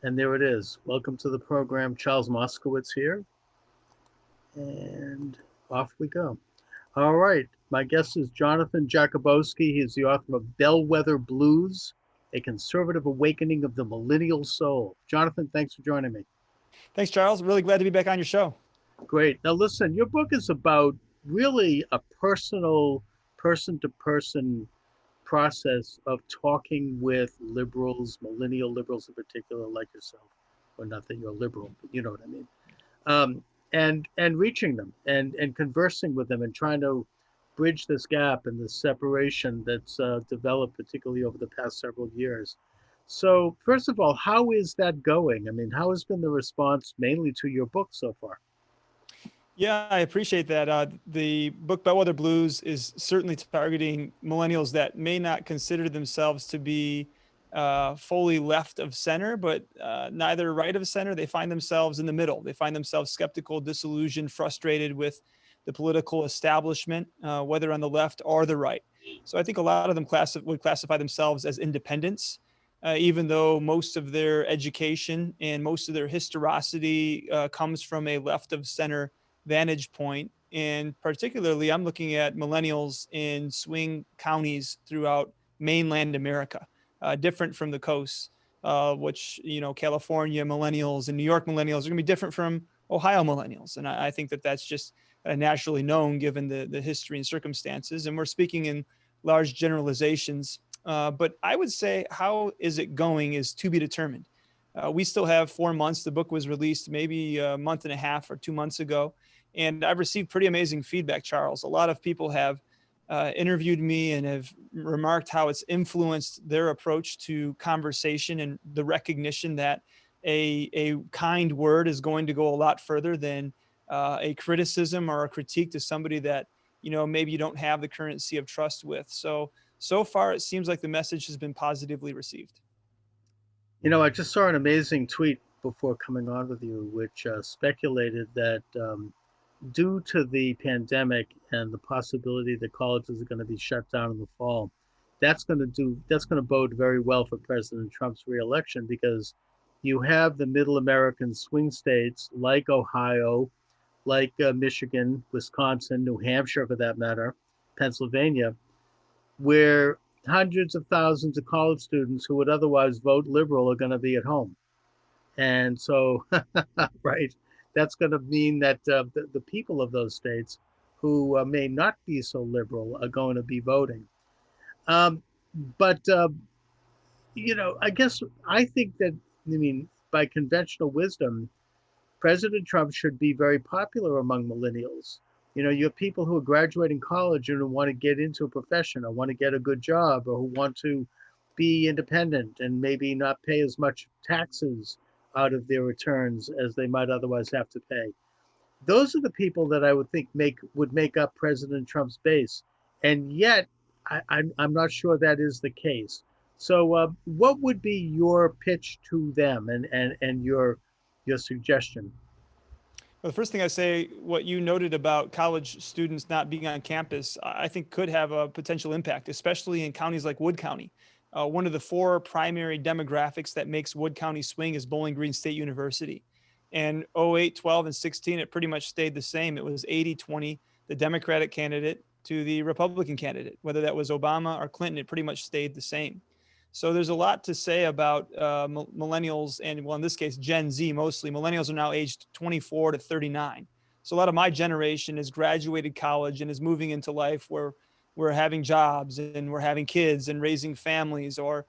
And there it is. Welcome to the program. Charles Moscowitz here. And off we go. All right. My guest is Jonathan Jakubowski. He's the author of Bellwether Blues, A Conservative Awakening of the Millennial Soul. Jonathan, thanks for joining me. Thanks, Charles. Really glad to be back on your show. Great. Now, listen, your book is about really a personal, person to person process of talking with liberals, millennial liberals in particular, like yourself. Or not that you're liberal, but you know what I mean. um, and reaching them and conversing with them and trying to bridge this gap and this separation that's developed, particularly over the past several years. So, first of all, how is that going? I mean, how has been the response mainly to your book so far? Yeah, I appreciate that. The book Bellwether Blues is certainly targeting millennials that may not consider themselves to be fully left of center, but neither right of center. They find themselves in the middle. They find themselves skeptical, disillusioned, frustrated with the political establishment, whether on the left or the right. So I think a lot of them would classify themselves as independents. Even though most of their education and most of their historicity comes from a left of center vantage point. And particularly, I'm looking at millennials in swing counties throughout mainland America, different from the coast, which, California millennials and New York millennials are going to be different from Ohio millennials. And I think that that's just naturally known given the history and circumstances. And we're speaking in large generalizations. But I would say how is it going is to be determined. We still have 4 months. The book was released maybe a month and a half or 2 months ago. And I've received pretty amazing feedback, Charles. A lot of people have interviewed me and have remarked how it's influenced their approach to conversation and the recognition that a kind word is going to go a lot further than a criticism or a critique to somebody that, maybe you don't have the currency of trust with. So far, it seems like the message has been positively received. I just saw an amazing tweet before coming on with you, which speculated that due to the pandemic and the possibility that colleges are going to be shut down in the fall, that's going to bode very well for President Trump's reelection because you have the middle American swing states like Ohio, like Michigan, Wisconsin, New Hampshire, for that matter, Pennsylvania, where hundreds of thousands of college students who would otherwise vote liberal are going to be at home. And so, right, that's going to mean that the people of those states who may not be so liberal are going to be voting. Um, but I guess I think that, I mean, by conventional wisdom, President Trump should be very popular among millennials. You have people who are graduating college and who want to get into a profession or want to get a good job or who want to be independent and maybe not pay as much taxes out of their returns as they might otherwise have to pay. Those are the people that I would think would make up President Trump's base, and yet I'm not sure that is the case. So, what would be your pitch to them and your suggestion? Well, the first thing I say, what you noted about college students not being on campus, I think could have a potential impact, especially in counties like Wood County. One of the four primary demographics that makes Wood County swing is Bowling Green State University. And 08, 12, and 16, it pretty much stayed the same. It was 80-20, the Democratic candidate to the Republican candidate. Whether that was Obama or Clinton, it pretty much stayed the same. So there's a lot to say about millennials and, well, in this case, Gen Z mostly. Millennials are now aged 24 to 39. So a lot of my generation has graduated college and is moving into life where we're having jobs and we're having kids and raising families, or,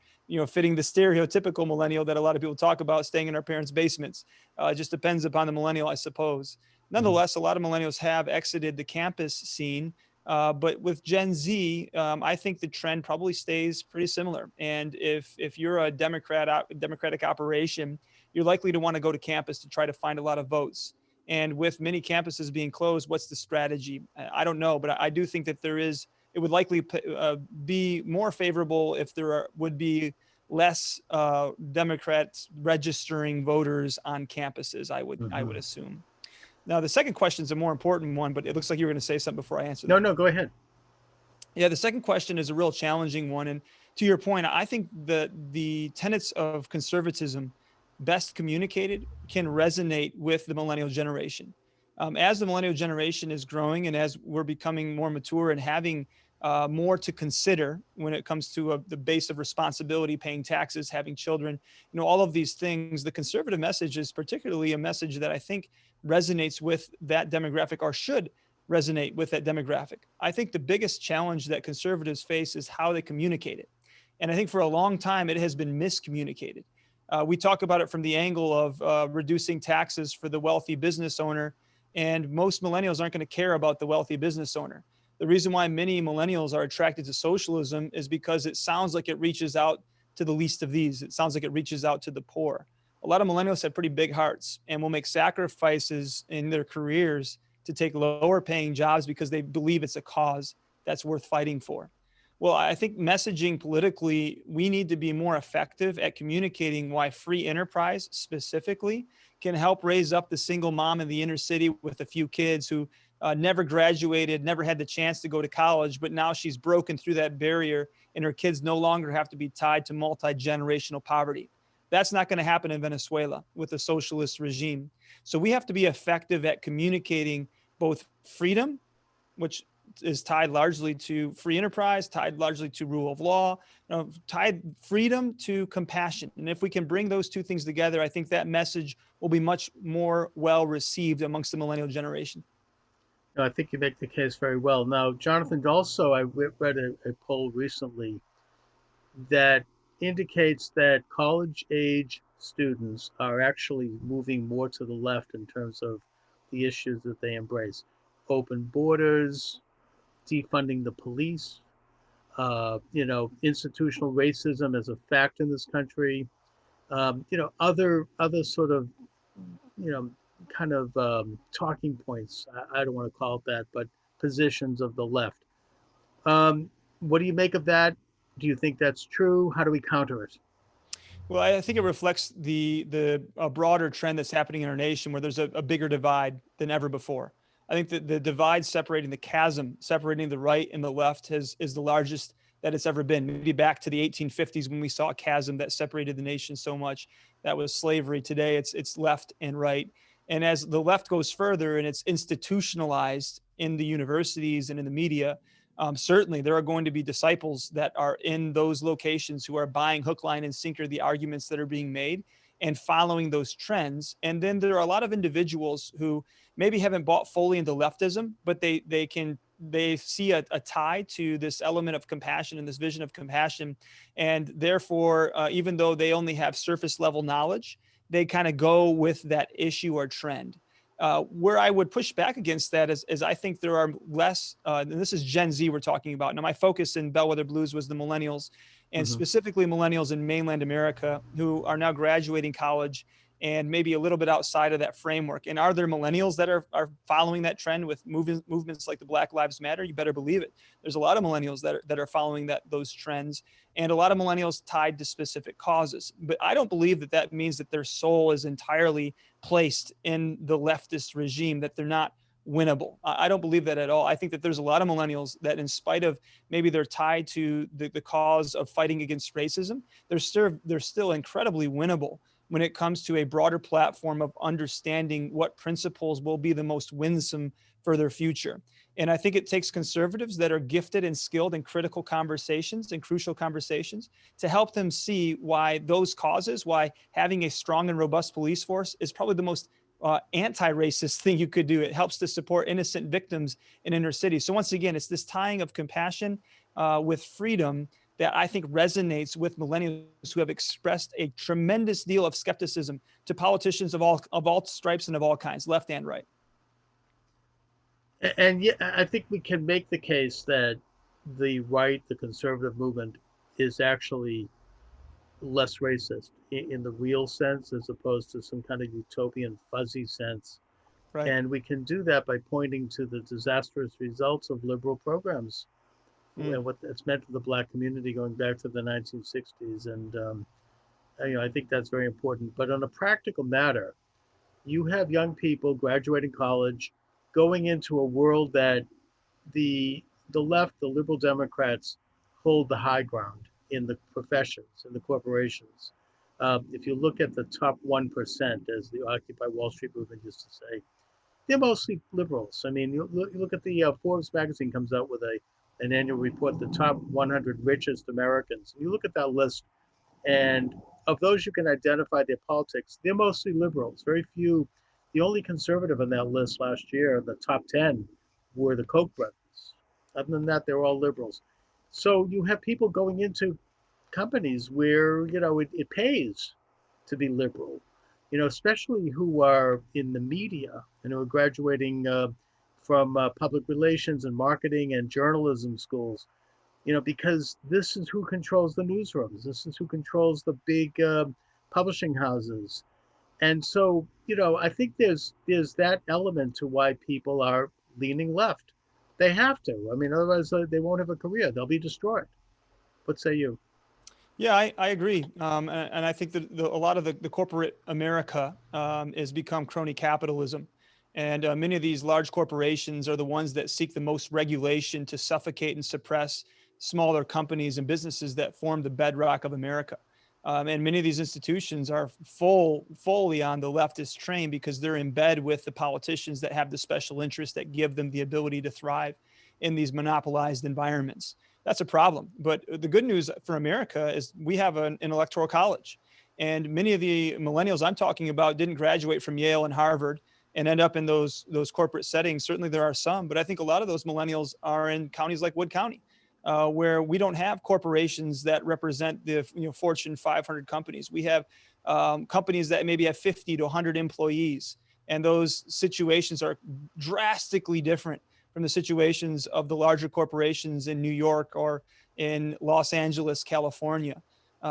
fitting the stereotypical millennial that a lot of people talk about, staying in our parents' basements. It just depends upon the millennial, I suppose. Mhm. Nonetheless, a lot of millennials have exited the campus scene. But with Gen Z, I think the trend probably stays pretty similar. And if you're a Democratic operation, you're likely to want to go to campus to try to find a lot of votes. And with many campuses being closed, what's the strategy? I don't know, but I do think that it would likely be more favorable if would be less Democrats registering voters on campuses. I would Mhm. assume. Now, the second question is a more important one, but it looks like you were going to say something before I answer No, that. no, go ahead. Yeah, the second question is a real challenging one. And to your point, I think the tenets of conservatism best communicated can resonate with the millennial generation. As the millennial generation is growing and as we're becoming more mature and having more to consider when it comes to the base of responsibility, paying taxes, having children, all of these things, the conservative message is particularly a message that I think resonates with that demographic, or should resonate with that demographic. I think the biggest challenge that conservatives face is how they communicate it. And I think for a long time, it has been miscommunicated. We talk about it from the angle of reducing taxes for the wealthy business owner, and most millennials aren't going to care about the wealthy business owner. The reason why many millennials are attracted to socialism is because it sounds like it reaches out to the least of these. It sounds like it reaches out to the poor. A lot of millennials have pretty big hearts and will make sacrifices in their careers to take lower paying jobs because they believe it's a cause that's worth fighting for. Well, I think messaging politically, we need to be more effective at communicating why free enterprise specifically can help raise up the single mom in the inner city with a few kids who never graduated, never had the chance to go to college, but now she's broken through that barrier and her kids no longer have to be tied to multi-generational poverty. That's not going to happen in Venezuela with a socialist regime. So we have to be effective at communicating both freedom, which is tied largely to free enterprise, tied largely to rule of law, tied freedom to compassion. And if we can bring those two things together, I think that message will be much more well received amongst the millennial generation. No, I think you make the case very well. Now, Jonathan, also, I read a poll recently that indicates that college age students are actually moving more to the left in terms of the issues that they embrace: open borders, defunding the police, institutional racism as a fact in this country, other sort of, you know, kind of talking points. I don't want to call it that, but positions of the left. What do you make of that? Do you think that's true? How do we counter it? Well, I think it reflects the broader trend that's happening in our nation, where there's a bigger divide than ever before. I think that the divide separating the chasm, separating the right and the left, is the largest that it's ever been. Maybe back to the 1850s when we saw a chasm that separated the nation so much. That was slavery. Today, it's left and right. And as the left goes further and it's institutionalized in the universities and in the media, certainly there are going to be disciples that are in those locations who are buying hook, line, and sinker the arguments that are being made and following those trends. And then there are a lot of individuals who maybe haven't bought fully into leftism, but they see a tie to this element of compassion and this vision of compassion. And therefore, even though they only have surface level knowledge, they kind of go with that issue or trend. Where I would push back against that is I think there are less, and this is Gen Z we're talking about. Now, my focus in Bellwether Blues was the millennials, and Mm-hmm. specifically millennials in mainland America who are now graduating college and maybe a little bit outside of that framework. And are there millennials that are following that trend with movements like the Black Lives Matter? You better believe it. There's a lot of millennials that are following those trends, and a lot of millennials tied to specific causes. But I don't believe that means that their soul is entirely placed in the leftist regime, that they're not winnable. I don't believe that at all. I think that there's a lot of millennials that, in spite of maybe they're tied to the cause of fighting against racism, they're still incredibly winnable when it comes to a broader platform of understanding what principles will be the most winsome for their future. And I think it takes conservatives that are gifted and skilled in critical conversations and crucial conversations to help them see why those causes, why having a strong and robust police force is probably the most anti-racist thing you could do. It helps to support innocent victims in inner cities. So once again, it's this tying of compassion with freedom that I think resonates with millennials who have expressed a tremendous deal of skepticism to politicians of all stripes and of all kinds, left and right. And yeah, I think we can make the case that the right, the conservative movement, is actually less racist in the real sense, as opposed to some kind of utopian fuzzy sense. Right. And we can do that by pointing to the disastrous results of liberal programs Mm. and what it's meant to the black community going back to the 1960s. And I think that's very important. But on a practical matter, you have young people graduating college, going into a world that the left, the liberal Democrats, hold the high ground in the professions, in the corporations. If you look at the top 1%, as the Occupy Wall Street movement used to say, they're mostly liberals. I mean, you look at the Forbes magazine comes out with an annual report, the top 100 richest Americans. You look at that list, and of those you can identify their politics, they're mostly liberals. Very few. The only conservative on that list last year, the top 10, were the Koch brothers. Other than that, they're all liberals. So you have people going into companies where it pays to be liberal, especially who are in the media and who are graduating from public relations and marketing and journalism schools, because this is who controls the newsrooms. This is who controls the big publishing houses. And so, I think there's that element to why people are leaning left. They have to. I mean, otherwise they won't have a career. They'll be destroyed. What say you? Yeah, I agree. And I think that a lot of the corporate America has become crony capitalism. And many of these large corporations are the ones that seek the most regulation to suffocate and suppress smaller companies and businesses that form the bedrock of America. And many of these institutions are fully on the leftist train because they're in bed with the politicians that have the special interests that give them the ability to thrive in these monopolized environments. That's a problem. But the good news for America is we have an electoral college. And many of the millennials I'm talking about didn't graduate from Yale and Harvard and end up in those corporate settings. Certainly there are some, but I think a lot of those millennials are in counties like Wood County, where we don't have corporations that represent the Fortune 500 companies. We have companies that maybe have 50 to 100 employees, and those situations are drastically different from the situations of the larger corporations in New York or in Los Angeles, California.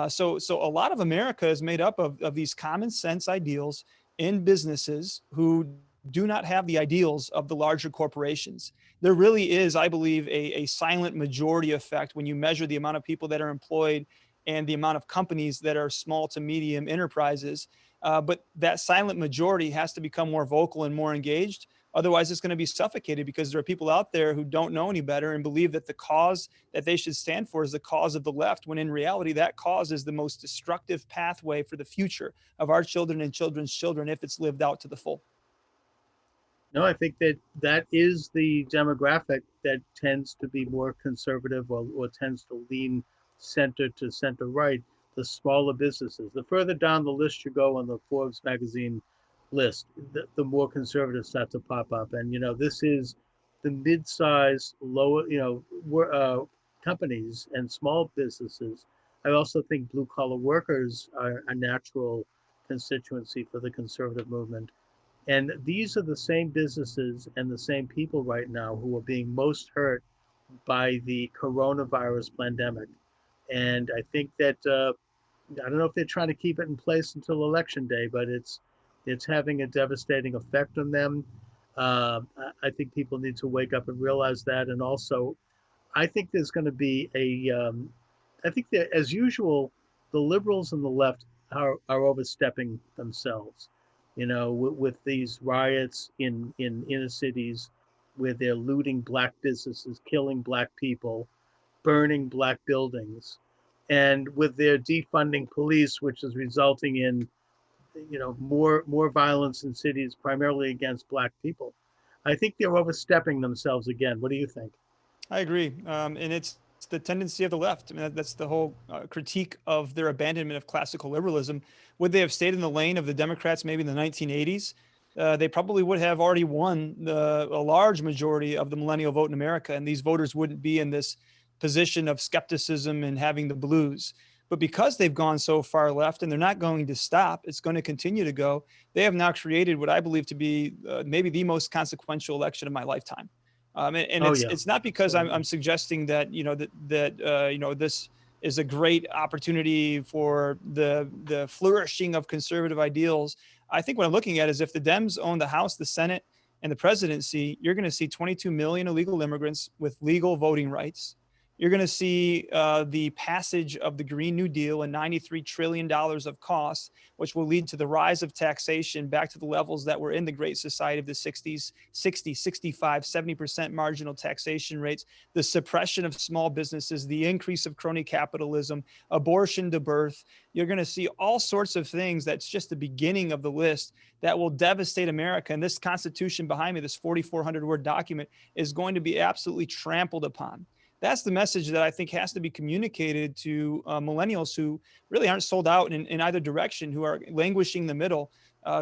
So a lot of America is made up of these common sense ideals in businesses who do not have the ideals of the larger corporations. There really is, I believe, a silent majority effect when you measure the amount of people that are employed and the amount of companies that are small to medium enterprises. But that silent majority has to become more vocal and more engaged. Otherwise, it's going to be suffocated because there are people out there who don't know any better and believe that the cause that they should stand for is the cause of the left, when in reality, that cause is the most destructive pathway for the future of our children and children's children if it's lived out to the full. No, I think that is the demographic that tends to be more conservative, or tends to lean center to center right. The smaller businesses. The further down the list you go on the Forbes magazine list, the more conservatives start to pop up. And this is the mid-size, lower, companies and small businesses. I also think blue collar workers are a natural constituency for the conservative movement. And these are the same businesses and the same people right now who are being most hurt by the coronavirus pandemic. And I think that I don't know if they're trying to keep it in place until election day, but it's having a devastating effect on them. I think people need to wake up and realize that. And also, I think there's going to be I think that, as usual, the liberals and the left are overstepping themselves. With these riots in inner cities, where they're looting black businesses, killing black people, burning black buildings, and with their defunding police, which is resulting in more violence in cities, primarily against black people. I think they're overstepping themselves again. What do you think? I agree. And it's the tendency of the left. I mean, that's the whole critique of their abandonment of classical liberalism. Would they have stayed in the lane of the Democrats maybe in the 1980s? They probably would have already won a large majority of the millennial vote in America, and these voters wouldn't be in this position of skepticism and having the blues. But because they've gone so far left and they're not going to stop, it's going to continue to go. They have now created what I believe to be maybe the most consequential election of my lifetime. And Oh yeah, it's not because I'm absolutely. suggesting that this is a great opportunity for the flourishing of conservative ideals. I think what I'm looking at is if the Dems own the House, the Senate, and the presidency, you're going to see 22 million illegal immigrants with legal voting rights. You're going to see the passage of the Green New Deal and $93 trillion of costs, which will lead to the rise of taxation back to the levels that were in the Great Society of the 60s, 60, 65, 70% marginal taxation rates, the suppression of small businesses, the increase of crony capitalism, abortion to birth. You're going to see all sorts of things. That's just the beginning of the list that will devastate America. And this Constitution behind me, this 4,400 word document, is going to be absolutely trampled upon. That's the message that I think has to be communicated to millennials who really aren't sold out in either direction, who are languishing in the middle.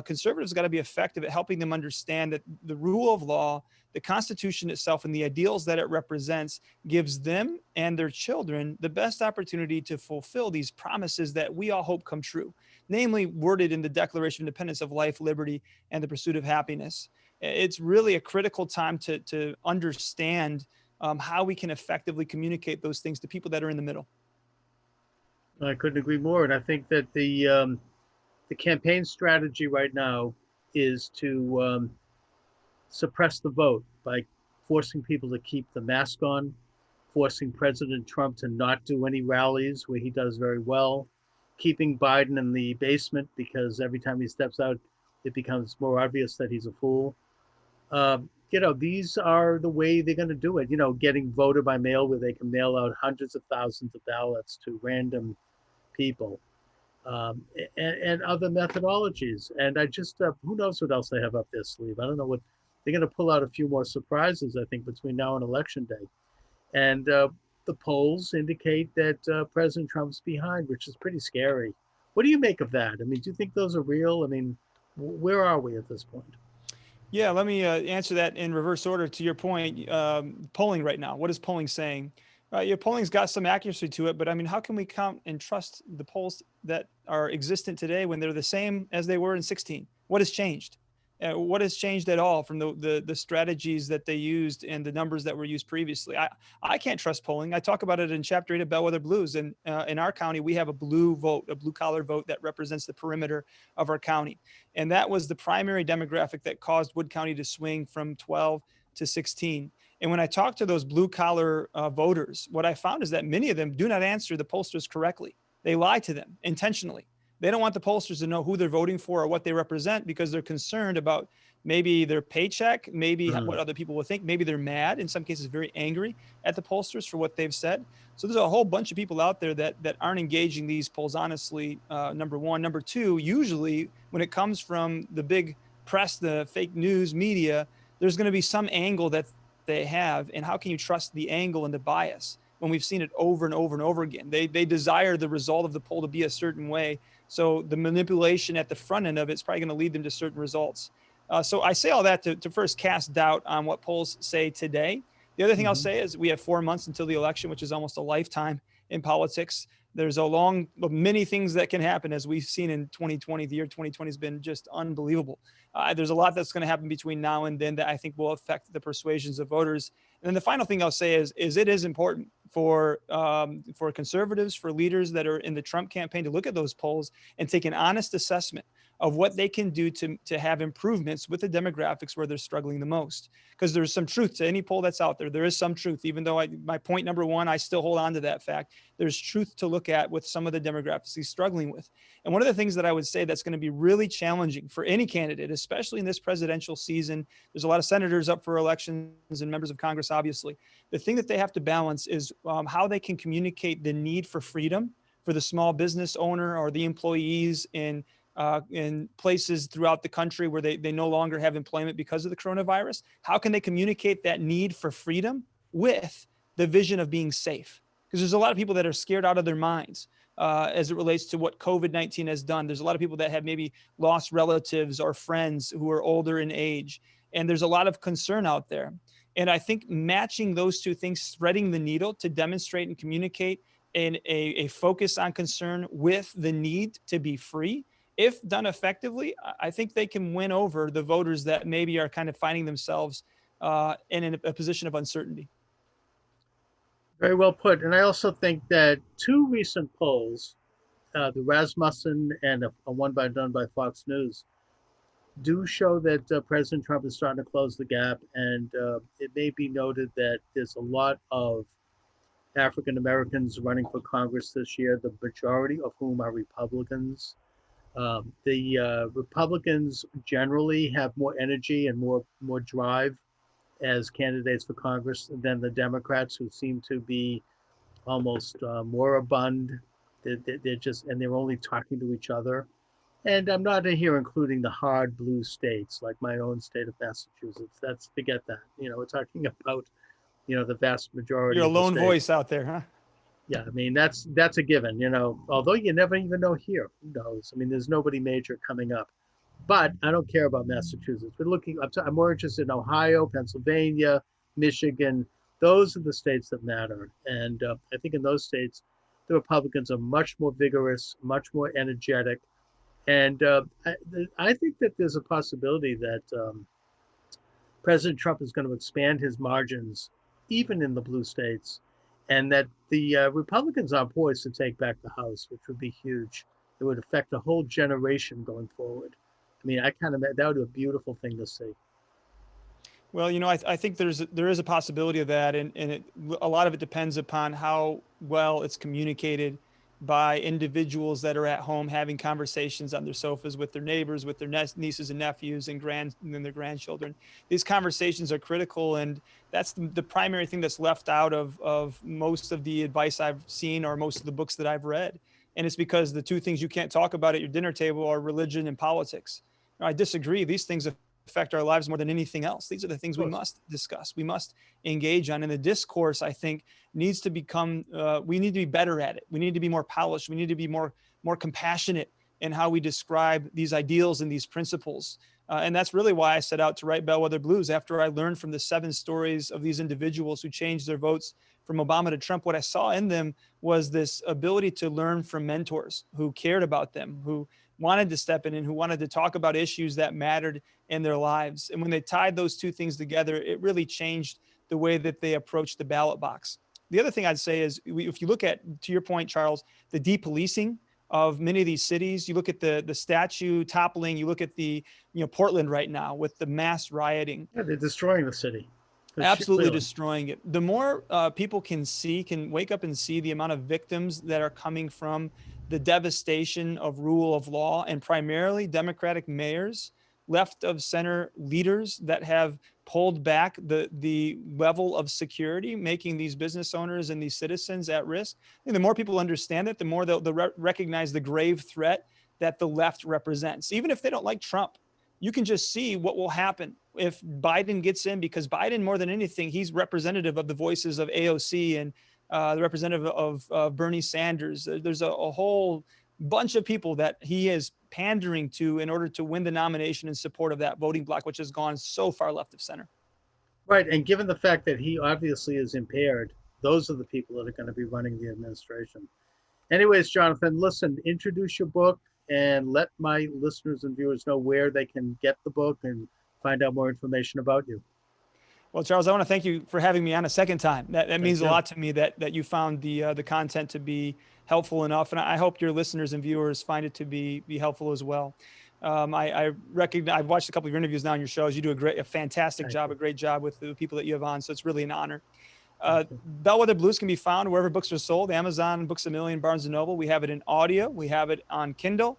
Conservatives got to be effective at helping them understand that the rule of law, the Constitution itself, and the ideals that it represents gives them and their children the best opportunity to fulfill these promises that we all hope come true, namely worded in the Declaration of Independence of life, liberty, and the pursuit of happiness. It's really a critical time to understand how we can effectively communicate those things to people that are in the middle. I couldn't agree more. And I think that the campaign strategy right now is to suppress the vote by forcing people to keep the mask on, forcing President Trump to not do any rallies where he does very well, keeping Biden in the basement because every time he steps out, it becomes more obvious that he's a fool. These are the way they're going to do it. Getting voter by mail where they can mail out hundreds of thousands of ballots to random people, and other methodologies. And I just, who knows what else they have up their sleeve? I don't know what they're going to pull out. A few more surprises, I think, between now and election day. And the polls indicate that President Trump's behind, which is pretty scary. What do you make of that? I mean, do you think those are real? I mean, where are we at this point? Yeah, let me answer that in reverse order to your point. Polling right now, what is polling saying? Your polling's got some accuracy to it, but I mean, how can we count and trust the polls that are existent today when they're the same as they were in 16? What has changed? What has changed at all from the strategies that they used and the numbers that were used previously? I can't trust polling. I talk about it in Chapter 8 of Bellwether Blues. And in our county, we have a blue vote, a blue collar vote that represents the perimeter of our county. And that was the primary demographic that caused Wood County to swing from 12 to 16. And when I talk to those blue collar voters, what I found is that many of them do not answer the pollsters correctly. They lie to them intentionally. They don't want the pollsters to know who they're voting for or what they represent because they're concerned about maybe their paycheck, maybe what other people will think. Maybe they're mad, in some cases very angry at the pollsters for what they've said. So there's a whole bunch of people out there that aren't engaging these polls honestly, number one. Number two, usually when it comes from the big press, the fake news media, there's going to be some angle that they have. And how can you trust the angle and the bias when we've seen it over and over and over again? They desire the result of the poll to be a certain way. So the manipulation at the front end of it is probably going to lead them to certain results. So I say all that to first cast doubt on what polls say today. The other thing I'll say is we have 4 months until the election, which is almost a lifetime in politics. There's many things that can happen, as we've seen in 2020. The year 2020 has been just unbelievable. There's a lot that's going to happen between now and then that I think will affect the persuasions of voters. And then the final thing I'll say is it is important for conservatives, for leaders that are in the Trump campaign to look at those polls and take an honest assessment of what they can do to have improvements with the demographics where they're struggling the most. Because there's some truth to any poll that's out there. There is some truth, even though my point number one, I still hold on to that fact. There's truth to look at with some of the demographics he's struggling with. And one of the things that I would say that's going to be really challenging for any candidate, especially in this presidential season, there's a lot of senators up for elections and members of Congress, obviously. The thing that they have to balance is how they can communicate the need for freedom for the small business owner or the employees in places throughout the country where they no longer have employment because of the coronavirus. How can they communicate that need for freedom with the vision of being safe? Because there's a lot of people that are scared out of their minds as it relates to what COVID-19 has done. There's a lot of people that have maybe lost relatives or friends who are older in age. And there's a lot of concern out there. And I think matching those two things, threading the needle to demonstrate and communicate a focus on concern with the need to be free, if done effectively, I think they can win over the voters that maybe are kind of finding themselves in a position of uncertainty. Very well put. And I also think that two recent polls, the Rasmussen and a one done by Fox News, do show that President Trump is starting to close the gap. And it may be noted that there's a lot of African Americans running for Congress this year, the majority of whom are Republicans. The Republicans generally have more energy and more drive as candidates for Congress than the Democrats, who seem to be almost moribund. They're just, and they're only talking to each other. And I'm not here including the hard blue states like my own state of Massachusetts. That's forget that. We're talking about the vast majority You're a of the lone state. voice out there, huh? Yeah, I mean that's a given. Although you never even know here. Who knows? I mean, there's nobody major coming up. But I don't care about Massachusetts. We're looking. I'm more interested in Ohio, Pennsylvania, Michigan. Those are the states that matter. And I think in those states, the Republicans are much more vigorous, much more energetic. And I think that there's a possibility that President Trump is going to expand his margins, even in the blue states, and that the Republicans are poised to take back the House, which would be huge. It would affect a whole generation going forward. I mean, that would be a beautiful thing to see. Well, I think there is a possibility of that, and a lot of it depends upon how well it's communicated by individuals that are at home having conversations on their sofas with their neighbors, with their nieces and nephews and their grandchildren. These conversations are critical, and that's the primary thing that's left out of most of the advice I've seen or most of the books that I've read. And it's because the two things you can't talk about at your dinner table are religion and politics. I disagree. These things affect our lives more than anything else. These are the things we must discuss. We must engage on. And the discourse, I think, needs to become, we need to be better at it. We need to be more polished. We need to be more compassionate in how we describe these ideals and these principles. And that's really why I set out to write Bellwether Blues. After I learned from the 7 stories of these individuals who changed their votes from Obama to Trump, what I saw in them was this ability to learn from mentors who cared about them, who wanted to step in and who wanted to talk about issues that mattered in their lives. And when they tied those two things together, it really changed the way that they approached the ballot box. The other thing I'd say is, if you look at, to your point, Charles, the depolicing of many of these cities, you look at the statue toppling, you look at the, Portland right now with the mass rioting. Yeah, they're destroying the city. Absolutely Clearly. destroying it. The more people can wake up and see the amount of victims that are coming from the devastation of rule of law, and primarily Democratic mayors, left of center leaders that have pulled back the level of security, making these business owners and these citizens at risk. And the more people understand it, the more they'll recognize the grave threat that the left represents. Even if they don't like Trump, you can just see what will happen if Biden gets in, because Biden, more than anything, he's representative of the voices of AOC and the representative of Bernie Sanders. There's a whole bunch of people that he is pandering to in order to win the nomination in support of that voting bloc, which has gone so far left of center. Right. And given the fact that he obviously is impaired, those are the people that are going to be running the administration. Anyways, Jonathan, listen, introduce your book and let my listeners and viewers know where they can get the book and find out more information about you. Well, Charles, I want to thank you for having me on a second time. That means a lot to me that you found the content to be helpful enough, and I hope your listeners and viewers find it to be helpful as well. I recognize, I've watched a couple of your interviews now on your shows. You do a fantastic job, a great job with the people that you have on. So it's really an honor. Bellwether Blues can be found wherever books are sold: Amazon, Books A Million, Barnes & Noble. We have it in audio. We have it on Kindle.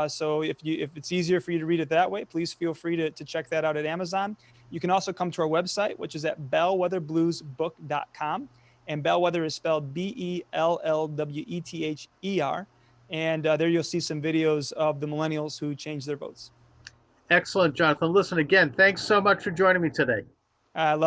So if it's easier for you to read it that way, please feel free to check that out at Amazon. You can also come to our website, which is at bellwetherbluesbook.com. And Bellwether is spelled Bellwether. And there you'll see some videos of the millennials who changed their votes. Excellent, Jonathan. Listen, again, thanks so much for joining me today. I love